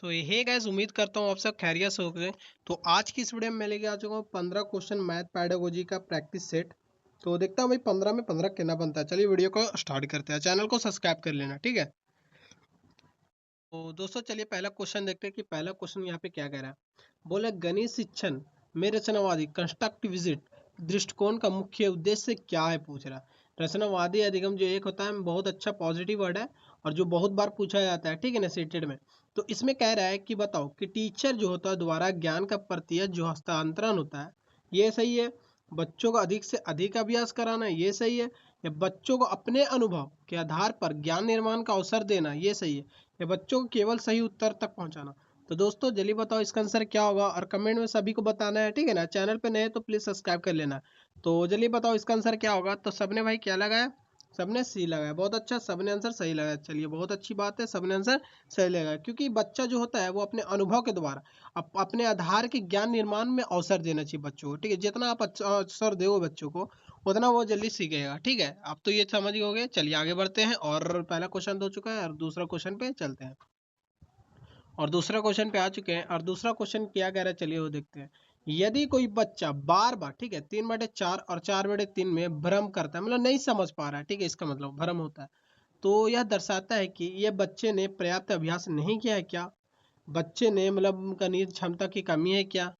सो hey guys, उम्मीद करता हूँ आप सब खैरियत से होंगे। तो आज की इस वीडियो में मैं लेके आ चुका हूँ 15 क्वेश्चन मैथ पैडागोजी का प्रैक्टिस सेट। तो देखता हूँ भाई 15 में 15 कितना बनता है। चलिए वीडियो को स्टार्ट करते हैं। चैनल को सब्सक्राइब कर लेना, ठीक है। तो दोस्तों चलिए पहला क्वेश्चन देखते हैं कि पहला क्वेश्चन यहाँ पे क्या कह रहा है। बोले गणित शिक्षण में रचनावादी कंस्ट्रक्टिविज्म दृष्टिकोण का मुख्य उद्देश्य क्या है, पूछ रहा है। रचनावादी अधिगम जो एक होता है बहुत अच्छा पॉजिटिव वर्ड है और जो बहुत बार पूछा जाता है, ठीक है ना, सीटेड में। तो इसमें कह रहा है कि बताओ कि टीचर जो होता है द्वारा ज्ञान का प्रत्यक्ष जो हस्तांतरण होता है, ये सही है। बच्चों को अधिक से अधिक अभ्यास कराना, ये सही है। या बच्चों को अपने अनुभव के आधार पर ज्ञान निर्माण का अवसर देना, ये सही है। या बच्चों को केवल सही उत्तर तक पहुंचाना। तो दोस्तों जल्दी बताओ इसका आंसर क्या होगा और कमेंट में सभी को बताना है, ठीक है ना। चैनल पे नए तो प्लीज सब्सक्राइब कर लेना। तो जल्दी बताओ इसका आंसर क्या होगा। तो सबने भाई क्या लगाया, सबने सी लगाया। बहुत अच्छा, सबने आंसर सही लगाया। चलिए बहुत अच्छी बात है, सबने आंसर सही लगाया। क्योंकि बच्चा जो होता है वो अपने अनुभव के द्वारा अपने आधार के ज्ञान निर्माण में अवसर देना चाहिए बच्चों को, ठीक है। जितना आप अवसर दो बच्चों को उतना वो जल्दी सीखेगा, ठीक है। अब तो ये समझ गए। चलिए आगे बढ़ते हैं और पहला क्वेश्चन हो चुका है और दूसरा क्वेश्चन पे चलते हैं। और दूसरा क्वेश्चन पे आ चुके हैं और दूसरा क्वेश्चन क्या कह रहा है, चलिए वो देखते हैं। यदि कोई बच्चा बार बार, ठीक है, 3/4 और 4/3 में भ्रम करता है, मतलब नहीं समझ पा रहा है, ठीक है, इसका मतलब भ्रम होता है, तो यह दर्शाता है कि यह बच्चे ने पर्याप्त अभ्यास नहीं किया है क्या, बच्चे ने मतलब गणित क्षमता की कमी है क्या।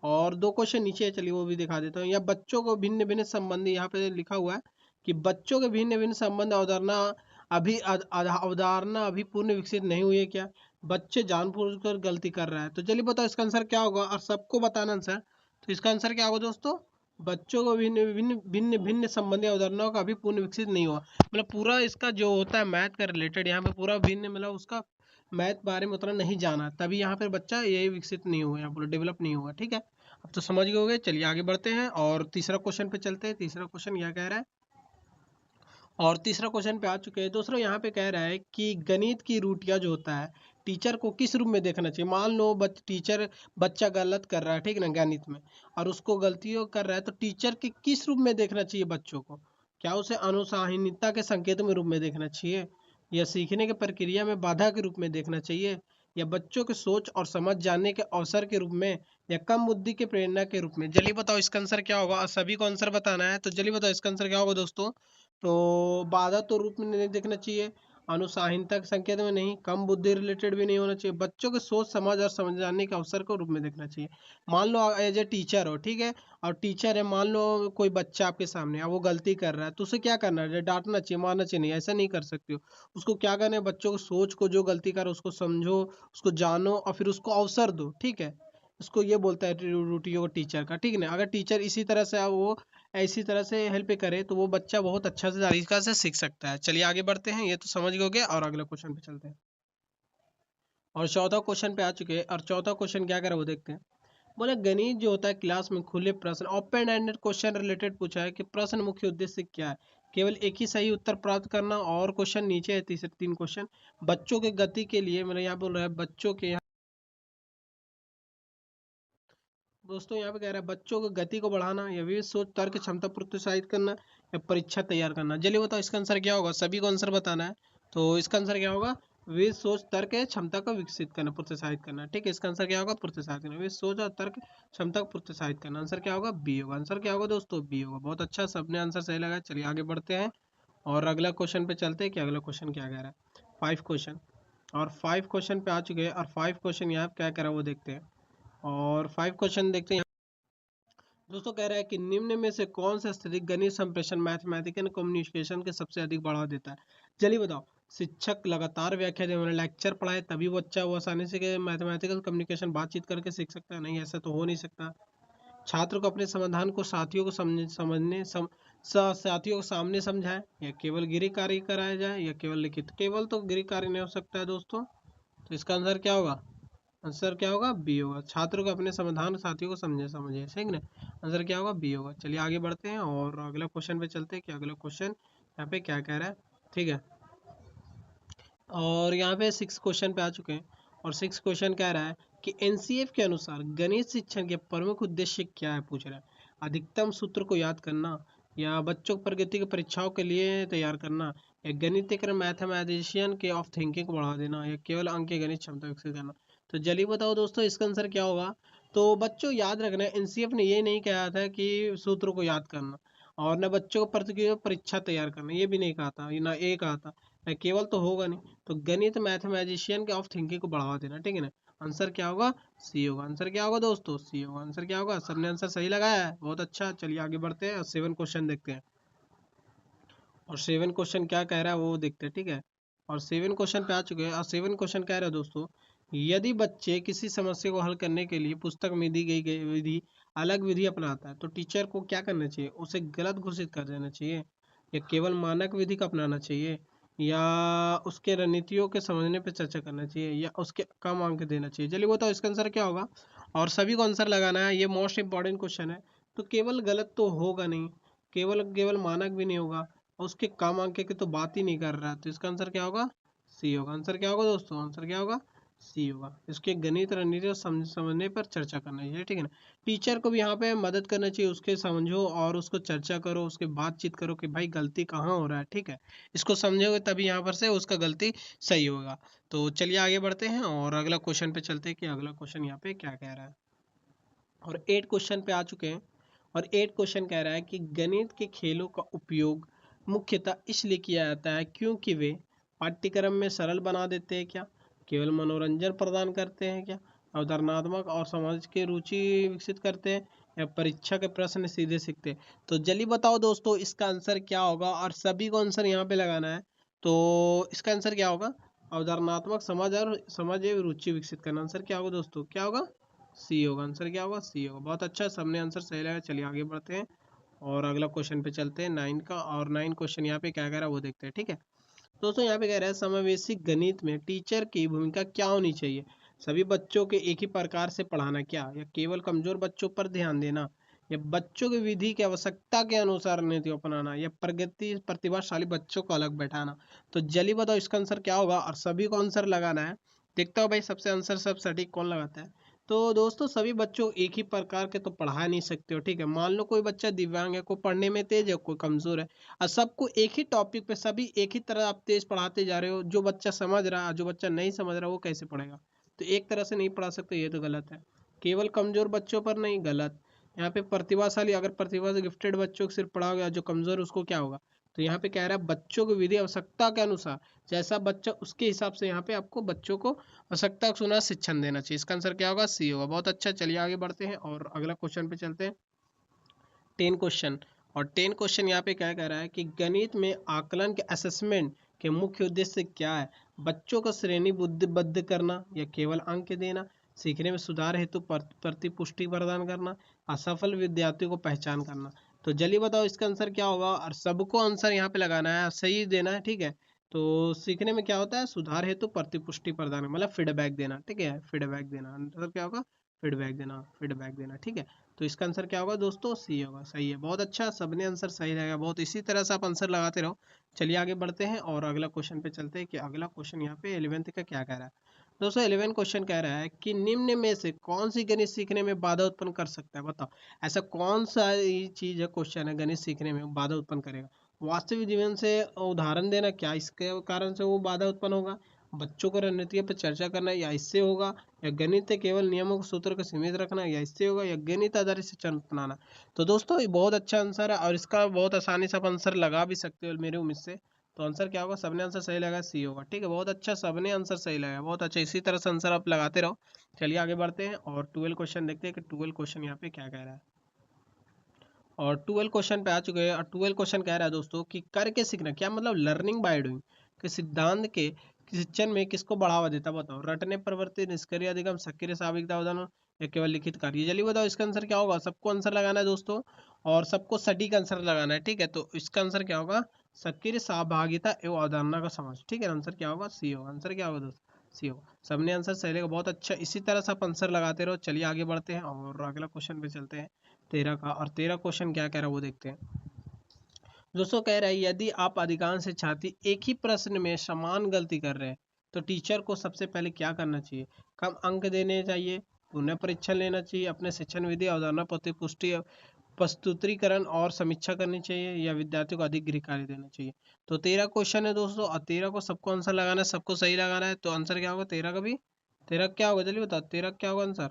और दो क्वेश्चन नीचे है, चलिए वो भी दिखा देता हूँ। या बच्चों को भिन्न भिन्न संबंधी, यहाँ पे लिखा हुआ है कि बच्चों के भिन्न भिन्न संबंध अवधारणा अभी पूर्ण विकसित नहीं हुई है क्या। बच्चे जानबूझकर गलती कर रहा है। तो चलिए बताओ इसका आंसर क्या होगा और सबको बताना आंसर। तो इसका आंसर क्या होगा दोस्तों, बच्चों को भिन्न भिन्न भिन्न भिन्न संबंधी अवधारणाओं का अभी पूर्ण विकसित नहीं हुआ। मतलब पूरा इसका जो होता है मैथ का रिलेटेड, यहाँ पे पूरा भिन्न मतलब उसका मैथ बारे में उतना नहीं जाना, तभी यहाँ पे बच्चा ये विकसित नहीं हुआ, यहाँ पर डेवलप नहीं हुआ, ठीक है। अब तो समझ गए होंगे। चलिए आगे बढ़ते हैं और तीसरा क्वेश्चन पे चलते हैं। तीसरा क्वेश्चन क्या कह रहा है, और तीसरा क्वेश्चन पे आ चुके हैं दोस्तों। यहाँ पे कह रहा है कि गणित की रूटिया जो होता है टीचर को किस रूप में देखना चाहिए। मान लो टीचर बच्चा गलत कर रहा है, ठीक है ना, गणित में, और उसको गलतियों कर रहा है, तो टीचर के किस रूप में देखना चाहिए बच्चों को। क्या उसे अनुशासनीयता के संकेतों में रूप में देखना चाहिए, या सीखने की प्रक्रिया में बाधा के रूप में देखना चाहिए, या बच्चों के सोच और समझ जानने के अवसर के रूप में, या कम बुद्धि के प्रेरणा के रूप में। जल्दी बताओ इसका आंसर क्या होगा और सभी को आंसर बताना है। तो जल्दी बताओ इसका आंसर क्या होगा दोस्तों। तो बाधा तो रूप में नहीं देखना चाहिए, अनुशासनता के संकेत में नहीं, कम बुद्धि रिलेटेड भी नहीं होना चाहिए, बच्चों के सोच समझ और समझाने के अवसर को रूप में देखना चाहिए। मान लो एज ए टीचर हो, ठीक है, और टीचर है, मान लो कोई बच्चा आपके सामने है, वो गलती कर रहा है, तो उसे क्या करना है, डांटना चाहिए, मारना चाहिए नहीं, ऐसा नहीं कर सकते हो। उसको क्या करना है, बच्चों को सोच को, जो गलती कर रहा है उसको समझो, उसको जानो और फिर उसको अवसर दो, ठीक है। उसको ये बोलता है ड्यूटी को टीचर का, ठीक है ना। अगर टीचर इसी तरह से वो इसी तरह से हेल्प करे तो वो बच्चा बहुत अच्छा से तरीका से सीख सकता है। चलिए आगे बढ़ते हैं, ये तो समझ गए और अगले क्वेश्चन पे चलते हैं। और चौथा क्वेश्चन पे आ चुके हैं और चौथा क्वेश्चन क्या करे वो देखते हैं। बोले गणित जो होता है क्लास में खुले प्रश्न, ओपन एंडेड क्वेश्चन रिलेटेड पूछा है कि प्रश्न मुख्य उद्देश्य क्या है, केवल एक ही सही उत्तर प्राप्त करना। और क्वेश्चन नीचे है, तीसरे 3 क्वेश्चन बच्चों के गति के लिए, मतलब यहाँ बोल रहा है बच्चों के, दोस्तों यहाँ पे कह रहा है बच्चों को गति को बढ़ाना, या विविध सोच तर्क क्षमता प्रोत्साहित करना, या परीक्षा तैयार करना। चलिए बताओ इसका आंसर क्या होगा, सभी को आंसर बताना है। तो इसका आंसर क्या होगा, विविध सोच तर्क क्षमता को विकसित करना, प्रोत्साहित करना, ठीक है। इसका आंसर क्या होगा, प्रोत्साहित करना, विविध सोच और तर्क क्षमता को प्रोत्साहित करना। आंसर क्या होगा, बी होगा। आंसर क्या होगा दोस्तों, बी होगा। बहुत अच्छा, सबने आंसर सही लगा। चलिए आगे बढ़ते हैं और अगला क्वेश्चन पे चलते हैं कि अगला क्वेश्चन क्या कह रहा है। 5 क्वेश्चन, और 5 क्वेश्चन पे आ चुके हैं और 5 क्वेश्चन यहाँ पे क्या कह रहा है वो देखते हैं। और 5 क्वेश्चन देखते हैं दोस्तों। कह रहा है कि निम्न में से कौन सा स्थिति गणित संप्रेषण मैथमेटिकल कम्युनिकेशन के सबसे अधिक बढ़ावा देता है। चलिए बताओ। शिक्षक लगातार व्याख्या दे, मतलब लेक्चर पढ़ाए तभी बच्चा वो आसानी से मैथमेटिकल कम्युनिकेशन बातचीत करके सीख सकता है, नहीं ऐसा तो हो नहीं सकता। छात्र को अपने समाधान को साथियों को साथियों को सामने समझाए, या केवल गृह कार्य कराया जाए, या केवल लिखित। केवल तो गृह कार्य नहीं हो सकता है दोस्तों। तो इसका आंसर क्या होगा, आंसर क्या होगा, बी होगा। छात्र को अपने समाधान साथियों को समझे समझे, ठीक ना। आंसर क्या होगा, बी होगा। चलिए आगे बढ़ते हैं और अगला क्वेश्चन पे चलते हैं कि अगला क्वेश्चन यहाँ पे क्या कह रहा है, ठीक है। और यहाँ पे 6 क्वेश्चन पे आ चुके हैं और 6 क्वेश्चन कह रहा है कि एनसीएफ के अनुसार गणित शिक्षण के प्रमुख उद्देश्य क्या है, पूछ रहा है। अधिकतम सूत्र को याद करना, या बच्चों को प्रगति की परीक्षाओं के लिए तैयार करना, या गणित मैथमेटिशियन के ऑफ थिंकिंग को बढ़ा देना, या केवल अंक गणित क्षमता विकसित करना। तो जल्दी बताओ दोस्तों इसका आंसर क्या होगा। तो बच्चों याद रखना, एनसीएफ ने ये नहीं कहा था कि सूत्रों को याद करना, और न बच्चों को प्रतिक्रिया परीक्षा तैयार करना, ये भी नहीं कहा था, ये ना ये कहा था। न केवल तो होगा नहीं, तो गणित मैथमेटिशियन के ऑफ थिंकिंग को बढ़ावा देना, ठीक है ना। आंसर क्या होगा, सी होगा। आंसर क्या होगा दोस्तों, सी होगा। आंसर क्या होगा, सबने आंसर सही लगाया है, बहुत अच्छा। चलिए आगे बढ़ते हैं और 7 क्वेश्चन देखते हैं। और 7 क्वेश्चन क्या कह रहा है वो देखते हैं, ठीक है। और 7 क्वेश्चन पे आ चुके हैं। और 7 क्वेश्चन कह रहा है दोस्तों, यदि बच्चे किसी समस्या को हल करने के लिए पुस्तक में दी गई गई विधि अलग विधि अपनाता है, तो टीचर को क्या करना चाहिए, उसे गलत घोषित कर देना चाहिए, या केवल मानक विधि का अपनाना चाहिए, या उसके रणनीतियों के समझने पर चर्चा करना चाहिए, या उसके कम अंक देना चाहिए। चलिए बताओ इसका आंसर क्या होगा। और सभी को आंसर लगाना है, ये मोस्ट इंपॉर्टेंट क्वेश्चन है। तो केवल गलत तो होगा नहीं, केवल केवल मानक भी नहीं होगा, उसके कम अंक की तो बात ही नहीं कर रहा, तो इसका आंसर क्या होगा, सी होगा। आंसर क्या होगा दोस्तों, आंसर क्या होगा, सी होगा। इसके गणित रणनीति समझने पर चर्चा करना चाहिए, ठीक है ना। टीचर को भी यहाँ पे मदद करना चाहिए, उसके समझो और उसको चर्चा करो, उसके बातचीत करो कि भाई गलती कहाँ हो रहा है, ठीक है। इसको समझोगे तभी यहाँ पर से उसका गलती सही होगा। तो चलिए आगे बढ़ते हैं और अगला क्वेश्चन पे चलते हैं कि अगला क्वेश्चन यहाँ पे क्या कह रहा है। और 8 क्वेश्चन पे आ चुके हैं। और 8 क्वेश्चन कह रहा है कि गणित के खेलों का उपयोग मुख्यतः इसलिए किया जाता है क्योंकि वे पाठ्यक्रम में सरल बना देते हैं क्या, केवल मनोरंजन प्रदान करते हैं क्या, अवधारणात्मक और समझ के रुचि विकसित करते हैं, या परीक्षा के प्रश्न सीधे सीखते हैं। तो जल्दी बताओ दोस्तों इसका आंसर क्या होगा, और सभी को आंसर यहाँ पे लगाना है। तो इसका आंसर क्या होगा, अवधारणात्मक समझ एवं रुचि विकसित करना। आंसर क्या होगा दोस्तों, क्या होगा, सी होगा। आंसर क्या होगा, सी होगा। बहुत अच्छा, सबने आंसर सही लगाया। चलिए आगे बढ़ते हैं और अगला क्वेश्चन पे चलते हैं 9 का। और 9 क्वेश्चन यहाँ पे क्या कह रहा है वो देखते हैं, ठीक है। दोस्तों यहाँ पे कह रहा है समावेशी गणित में टीचर की भूमिका क्या होनी चाहिए, सभी बच्चों के एक ही प्रकार से पढ़ाना क्या, या केवल कमजोर बच्चों पर ध्यान देना, या बच्चों की विधि की आवश्यकता के अनुसार नीति अपनाना, या प्रगति प्रतिभाशाली बच्चों को अलग बैठाना। तो जल्दी बताओ इसका आंसर क्या होगा, और सभी को आंसर लगाना है। देखता हूँ भाई सबसे आंसर सब सटीक कौन लगाता है। तो दोस्तों सभी बच्चों एक ही प्रकार के तो पढ़ा नहीं सकते हो, ठीक है। मान लो कोई बच्चा दिव्यांग है, कोई पढ़ने में तेज है, कोई कमजोर है, और सबको एक ही टॉपिक पे सभी एक ही तरह आप तेज पढ़ाते जा रहे हो, जो बच्चा समझ रहा है जो बच्चा नहीं समझ रहा वो कैसे पढ़ेगा। तो एक तरह से नहीं पढ़ा सकते, ये तो गलत है। केवल कमजोर बच्चों पर नहीं, गलत। यहाँ पे प्रतिभाशाली, अगर प्रतिभा से गिफ्टेड बच्चों को सिर्फ पढ़ाओगे, जो कमजोर है उसको क्या होगा। तो यहाँ पे कह रहा है बच्चों की विधि आवश्यकता के अनुसार, जैसा बच्चा उसके हिसाब से यहाँ पे आपको बच्चों को आवश्यकता के अनुसार शिक्षण देना चाहिए। इसका आंसर क्या होगा, सी होगा। बहुत अच्छा, चलिए आगे बढ़ते हैं और अगला क्वेश्चन पे चलते हैं। 10 क्वेश्चन। और 10 क्वेश्चन यहाँ पे क्या कह रहा है कि गणित में आकलन के असेसमेंट के मुख्य उद्देश्य क्या है, बच्चों को श्रेणी बुद्धिबद्ध करना, या केवल अंक देना, सीखने में सुधार हेतु प्रतिपुष्टि प्रदान करना, असफल विद्यार्थियों को पहचान करना। तो जल्दी बताओ इसका आंसर क्या होगा, और सबको आंसर यहाँ पे लगाना है, सही देना है, ठीक है। तो सीखने में क्या होता है, सुधार हेतु प्रतिपुष्टि प्रदान, मतलब फीडबैक देना, ठीक है, फीडबैक देना। आंसर क्या होगा, फीडबैक देना, फीडबैक देना, ठीक है। तो इसका आंसर क्या होगा दोस्तों, सी होगा। सही है, बहुत अच्छा, सबने आंसर सही रहेगा। बहुत इसी तरह से आप आंसर लगाते रहो। चलिए आगे बढ़ते हैं और अगला क्वेश्चन पे चलते हैं कि अगला क्वेश्चन यहाँ पे 11th का क्या कह रहा है। दोस्तों 11 क्वेश्चन कह रहा है कि निम्न में से कौन सी गणित सीखने में बाधा उत्पन्न कर सकता है, बताओ। ऐसा कौन सा चीज है, क्वेश्चन है, गणित सीखने में बाधा उत्पन्न करेगा। वास्तविक जीवन से उदाहरण देना, क्या इसके कारण से वो बाधा उत्पन्न होगा, बच्चों को रणनीतियों पर चर्चा करना, या इससे होगा, या गणित केवल नियमों को सूत्र को सीमित रखना, या इससे होगा, या गणित आधारित शिक्षण अपनाना। तो दोस्तों ये बहुत अच्छा आंसर है, और इसका बहुत आसानी से आप आंसर लगा भी सकते हो मेरे उम्मीद से। तो आंसर क्या होगा, सबने आंसर सही लगा, सी होगा, ठीक है। बहुत अच्छा, सबने आंसर सही लगा, बहुत अच्छा, इसी तरह से आंसर आप लगाते रहो। चलिए आगे बढ़ते हैं और 12 क्वेश्चन देखते हैं कि 12 क्वेश्चन यहाँ पे क्या कह रहा है। और 12 क्वेश्चन पे आ चुके हैं। और 12 क्वेश्चन कह रहा है दोस्तों कि करके सीखना, क्या मतलब, लर्निंग बाय डूइंग के सिद्धांत के शिक्षण में किसको बढ़ावा देता है, बताओ। रटने प्रवृत्ति, निष्क्रिय अधिगम, सक्रिय सावधान उदाहरण, या केवल लिखित कार्य। जल्दी बताओ इसका आंसर क्या होगा, सबको आंसर लगाना है दोस्तों, और सबको सटीक आंसर लगाना है, ठीक है। तो इसका आंसर क्या होगा, सक्रिय सहभागिता एवं अवधारणा का समाज, ठीक है। आंसर क्या होगा, सी होगा। आंसर क्या होगा दोस्तों, सी होगा। सबने आंसर सही लगा, बहुत अच्छा, इसी तरह से आप आंसर लगाते रहो। चलिए आगे बढ़ते हैं और अगला क्वेश्चन पे चलते हैं 13 का। और 13 क्वेश्चन क्या कह रहा है वो देखते हैं। दोस्तों कह रहा है यदि आप अधिकांश छात्र एक ही प्रश्न में समान गलती कर रहे हैं, तो टीचर को सबसे पहले क्या करना चाहिए, कम अंक देने चाहिए, पुनः परीक्षण लेना चाहिए, अपने शिक्षण विधि अवधारणा प्रतिपुष्टि प्रस्तुतिकरण और समीक्षा करनी चाहिए, या विद्यार्थियों को अधिक गृह कार्य देना चाहिए। तो 13 क्वेश्चन है दोस्तों, और 13 को सबको आंसर लगाना है, सबको सही लगाना है। तो आंसर क्या होगा 13 का भी, तेरा क्या होगा, जल्दी बताओ तेरा क्या होगा आंसर।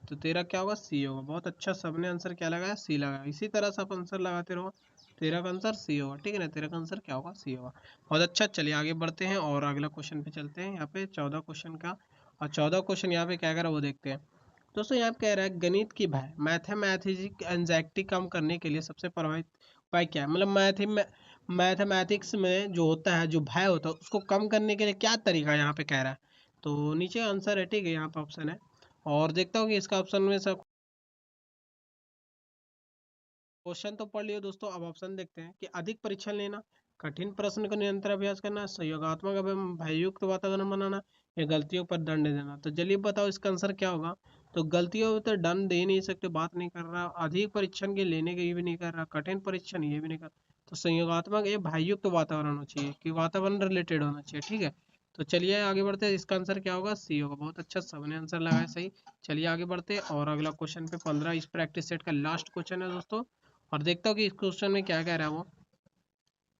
तो तेरा क्या होगा, सी होगा। बहुत अच्छा, सबने आंसर क्या लगाया, सी लगाया। इसी तरह से आप आंसर लगाते रहो, तेरा का आंसर सी होगा, ठीक है ना। तेरा का आंसर क्या होगा, सी होगा। बहुत अच्छा, चलिए आगे बढ़ते हैं और अगला क्वेश्चन पे चलते हैं। यहाँ पे 14 क्वेश्चन का, और 14 क्वेश्चन यहाँ पे क्या कह रहा है वो देखते हैं। दोस्तों यहाँ पे कह रहा है गणित की भय मैथमेटिक्स एंजाइटी कम करने के लिए सबसे प्रभावित उपाय क्या है। मतलब मैथमेटिक्स में जो होता है, जो भय होता है, उसको कम करने के लिए क्या तरीका यहाँ पे कह रहा है। तो नीचे आंसर है, ठीक है, यहाँ पे ऑप्शन है। और देखता हूँ कि इसका ऑप्शन में सब क्वेश्चन तो पढ़ लियो दोस्तों। अब ऑप्शन देखते हैं कि अधिक परीक्षण लेना, कठिन प्रश्न का निरंतर अभ्यास करना, सहयोगात्मक एवं भययुक्त वातावरण बनाना, या गलतियों पर दंड देना। तो चलिए बताओ इसका आंसर क्या होगा। तो गलतियों पर तो दंड दे नहीं सकते, बात नहीं कर रहा। अधिक परीक्षण के लेने के ये भी नहीं कर रहा, कठिन परीक्षण ये भी नहीं कर रहा। तो संयोगात्मक ये भययुक्त वातावरण होना चाहिए, कि वातावरण रिलेटेड होना चाहिए, ठीक है। तो चलिए आगे बढ़ते हैं, इसका आंसर क्या होगा, सी होगा। बहुत अच्छा, सबने आंसर लगाया सही। चलिए आगे बढ़ते हैं और अगला क्वेश्चन पे 15 इस प्रैक्टिस सेट का लास्ट क्वेश्चन है दोस्तों। और देखता हूँ कि इस क्वेश्चन में क्या कह रहा है वो।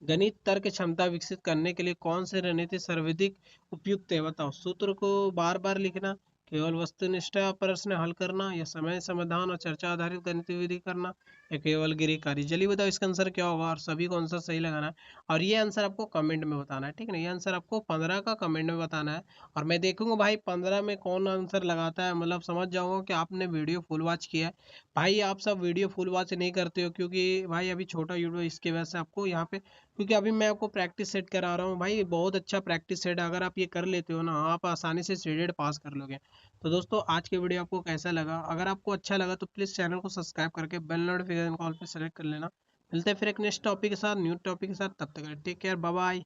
गणित तर्क क्षमता विकसित करने के लिए कौन सी रणनीति सर्वाधिक उपयुक्त है, बताओ। सूत्र को बार बार लिखना, केवल वस्तुनिष्ठ प्रश्न हल करना, या समय समाधान और चर्चा आधारित गतिविधि करना, या केवल गिरीकारी। जल्दी बताओ इसका आंसर क्या होगा, और सभी को आंसर सही लगाना है। और ये आंसर आपको कमेंट में बताना है, ठीक है ना। ये आंसर आपको 15 का कमेंट में बताना है। और मैं देखूंगा भाई 15 में कौन आंसर लगाता है, मतलब समझ जाऊंगा कि आपने वीडियो फुल वॉच किया है। भाई आप सब वीडियो फुल वॉच नहीं करते हो, क्योंकि भाई अभी छोटा वीडियो, इसके वजह से आपको यहाँ पे, क्योंकि अभी मैं आपको प्रैक्टिस सेट करा रहा हूँ भाई। बहुत अच्छा प्रैक्टिस सेट है, अगर आप ये कर लेते हो ना, आप आसानी से सीटेट पास कर लोगे। तो दोस्तों आज के वीडियो आपको कैसा लगा, अगर आपको अच्छा लगा तो प्लीज़ चैनल को सब्सक्राइब करके बेल नोटिफिकेशन कॉल पे सेलेक्ट कर लेना। मिलते हैं फिर एक नेक्स्ट टॉपिक के साथ, न्यू टॉपिक के साथ। तब तक टेक केयर, बाय बाय।